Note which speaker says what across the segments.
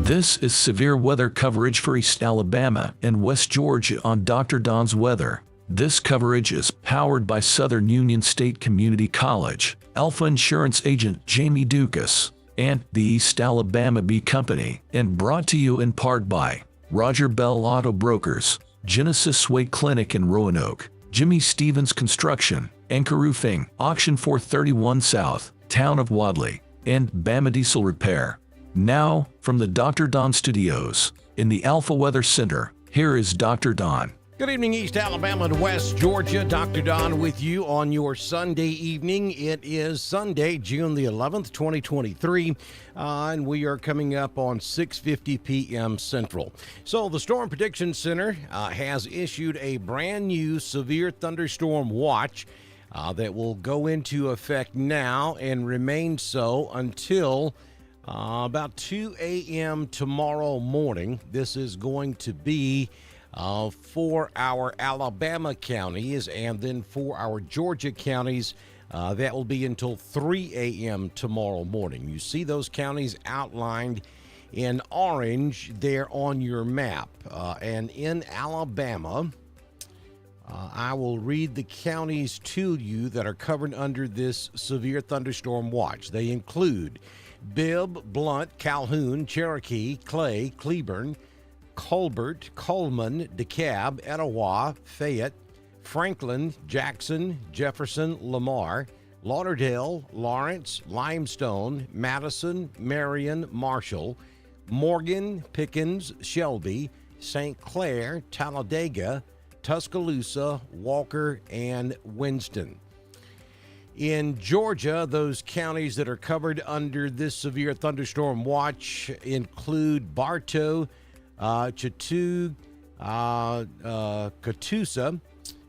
Speaker 1: This is severe weather coverage for East Alabama and West Georgia on Dr. Don's Weather. This coverage is powered by Southern Union State Community College, Alpha Insurance agent Jamie Dukas, and the East Alabama Bee Company, and brought to you in part by Roger Bell Auto Brokers, Genesis Way Clinic in Roanoke, Jimmy Stevens Construction, Anchor Roofing, Auction 431 South, Town of Wadley, and Bama Diesel Repair. Now, from the Dr. Don Studios, in the Alpha Weather Center, here is Dr. Don.
Speaker 2: Good evening, East Alabama and West Georgia. Dr. Don with you on your Sunday evening. It is Sunday, June the 11th, 2023, and we are coming up on 6:50 p.m. Central. So the Storm Prediction Center has issued a brand new severe thunderstorm watch that will go into effect now and remain so until about 2 a.m. tomorrow morning. This is going to be for our Alabama counties, and then for our Georgia counties, that will be until 3 a.m. tomorrow morning. You see those counties outlined in orange there on your map. And in Alabama, I will read the counties to you that are covered under this severe thunderstorm watch. They include Bibb, Blount, Calhoun, Cherokee, Clay, Cleburne, Colbert, Coleman, DeKalb, Etowah, Fayette, Franklin, Jackson, Jefferson, Lamar, Lauderdale, Lawrence, Limestone, Madison, Marion, Marshall, Morgan, Pickens, Shelby, St. Clair, Talladega, Tuscaloosa, Walker, and Winston. In Georgia, those counties that are covered under this severe thunderstorm watch include Bartow, Chattooga, Catoosa,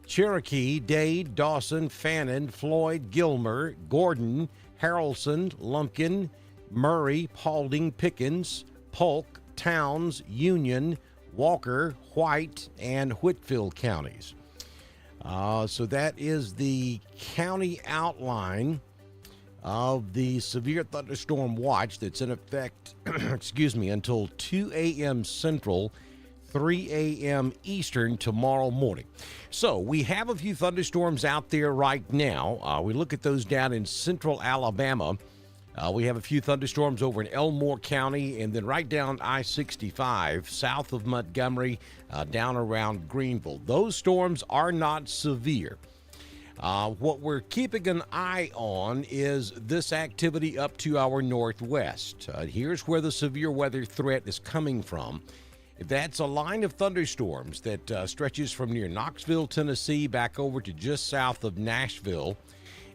Speaker 2: Cherokee, Dade, Dawson, Fannin, Floyd, Gilmer, Gordon, Haralson, Lumpkin, Murray, Paulding, Pickens, Polk, Towns, Union, Walker, White, and Whitfield counties. So that is the county outline of the severe thunderstorm watch that's in effect, until 2 a.m. Central, 3 a.m. Eastern tomorrow morning. So we have a few thunderstorms out there right now. We look at those down in central Alabama. We have a few thunderstorms over in Elmore County, and then right down I-65 south of Montgomery, down around Greenville. Those storms are not severe. What we're keeping an eye on is this activity up to our northwest. Here's where the severe weather threat is coming from. That's a line of thunderstorms that stretches from near Knoxville, Tennessee, back over to just south of Nashville,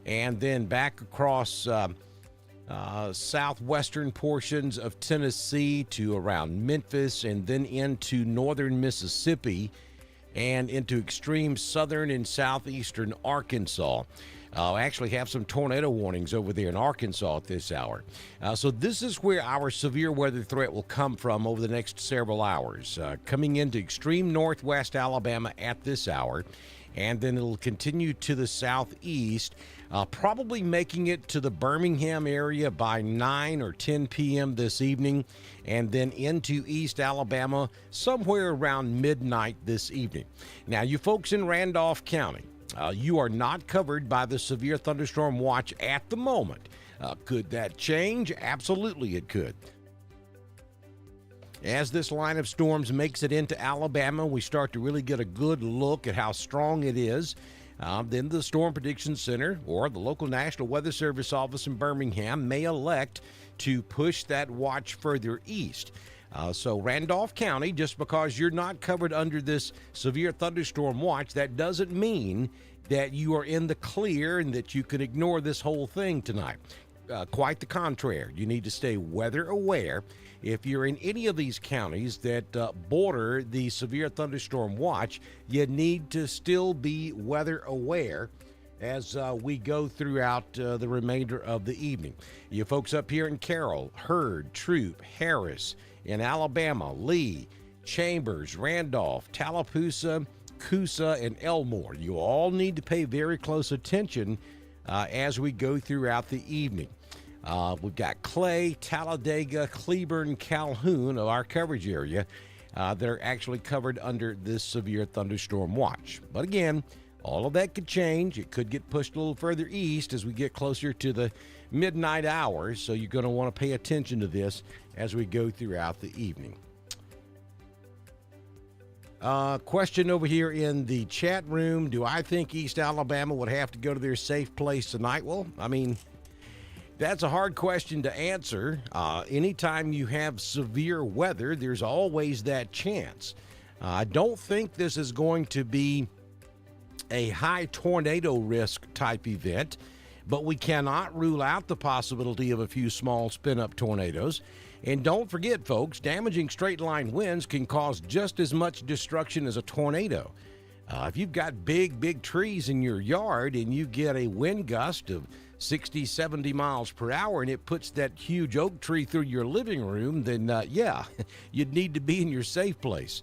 Speaker 2: and then back across southwestern portions of Tennessee to around Memphis, and then into northern Mississippi and into extreme southern and southeastern Arkansas. Actually have some tornado warnings over there in Arkansas at this hour. So this is where our severe weather threat will come from over the next several hours. Coming into extreme northwest Alabama at this hour, and then it'll continue to the southeast, probably making it to the Birmingham area by 9 or 10 p.m. this evening, and then into East Alabama somewhere around midnight this evening. Now, you folks in Randolph County, you are not covered by the severe thunderstorm watch at the moment. Could that change? Absolutely it could. As this line of storms makes it into Alabama, we start to really get a good look at how strong it is. Then the Storm Prediction Center or the local National Weather Service office in Birmingham may elect to push that watch further east. So Randolph County, just because you're not covered under this severe thunderstorm watch, that doesn't mean that you are in the clear and that you can ignore this whole thing tonight. Quite the contrary. You need to stay weather aware. If you're in any of these counties that border the severe thunderstorm watch, you need to still be weather aware as we go throughout the remainder of the evening. You folks up here in Carroll, Hurd, Troup, Harris, in Alabama, Lee, Chambers, Randolph, Tallapoosa, Coosa, and Elmore, you all need to pay very close attention as we go throughout the evening. We've got Clay, Talladega, Cleburne, Calhoun of our coverage area that are actually covered under this severe thunderstorm watch. But again, all of that could change. It could get pushed a little further east as we get closer to the midnight hours, so you're going to want to pay attention to this as we go throughout the evening. Question over here in the chat room. Do I think East Alabama would have to go to their safe place tonight? Well, I mean, that's a hard question to answer. Anytime you have severe weather, there's always that chance. I don't think this is going to be a high tornado risk type event, but we cannot rule out the possibility of a few small spin-up tornadoes. And don't forget, folks, damaging straight-line winds can cause just as much destruction as a tornado. If you've got big trees in your yard and you get a wind gust of 60, 70 miles per hour and it puts that huge oak tree through your living room, then yeah, you'd need to be in your safe place.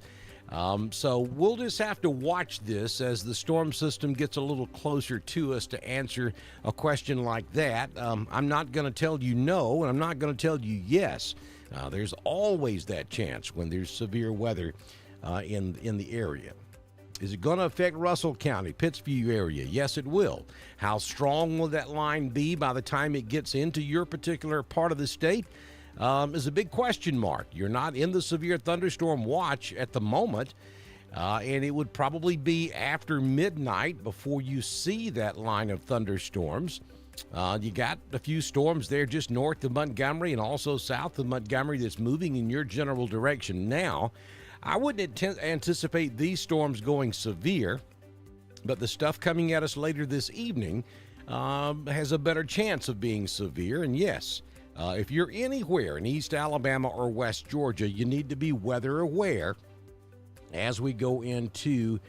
Speaker 2: So we'll just have to watch this as the storm system gets a little closer to us to answer a question like that. I'm not going to tell you no, and I'm not going to tell you yes. There's always that chance when there's severe weather in the area. Is it going to affect Russell County, Pittsview area? Yes, it will. How strong will that line be by the time it gets into your particular part of the state? Is a big question mark. You're not in the severe thunderstorm watch at the moment, and it would probably be after midnight before you see that line of thunderstorms. You got a few storms there just north of Montgomery and also south of Montgomery that's moving in your general direction now. I wouldn't anticipate these storms going severe, but the stuff coming at us later this evening has a better chance of being severe, and yes, if you're anywhere in East Alabama or West Georgia, you need to be weather aware as we go into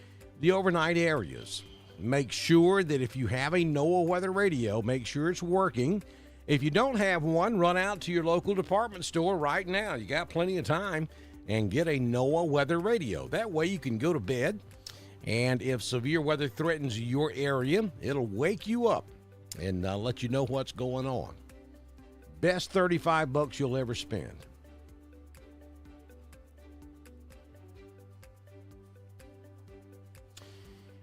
Speaker 2: the overnight areas. Make sure that if you have a NOAA weather radio, make sure it's working. If you don't have one, run out to your local department store right now. You got plenty of time, and get a NOAA weather radio. That way you can go to bed, and if severe weather threatens your area, it'll wake you up and let you know what's going on. Best $35 you'll ever spend.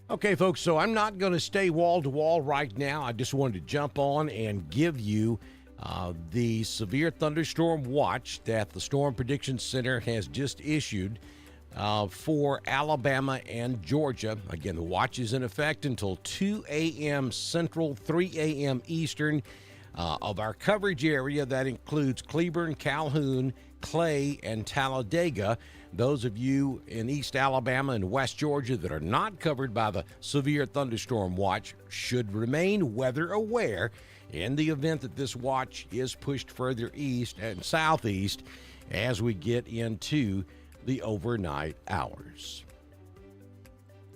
Speaker 2: Okay, folks, so I'm not going to stay wall to wall right now. I just wanted to jump on and give you the severe thunderstorm watch that the Storm Prediction Center has just issued for Alabama and Georgia. Again, the watch is in effect until 2 a.m. Central, 3 a.m. Eastern. Of our coverage area, that includes Cleburne, Calhoun, Clay, and Talladega. Those of you in East Alabama and West Georgia that are not covered by the severe thunderstorm watch should remain weather aware in the event that this watch is pushed further east and southeast as we get into the overnight hours.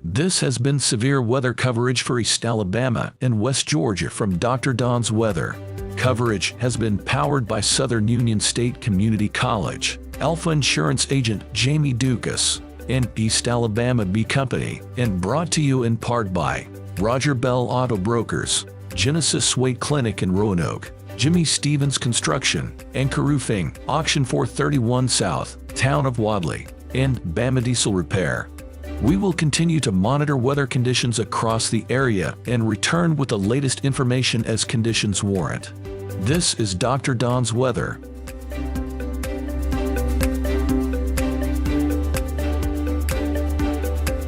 Speaker 1: This has been severe weather coverage for East Alabama and West Georgia from Dr. Don's Weather. Coverage has been powered by Southern Union State Community College, Alpha Insurance agent Jamie Dukas, and East Alabama Bee Company, and brought to you in part by Roger Bell Auto Brokers, Genesis Weight Clinic in Roanoke, Jimmy Stevens Construction, Anchor Roofing, Auction 431 South, Town of Wadley, and Bama Diesel Repair. We will continue to monitor weather conditions across the area and return with the latest information as conditions warrant. This is Dr. Don's Weather.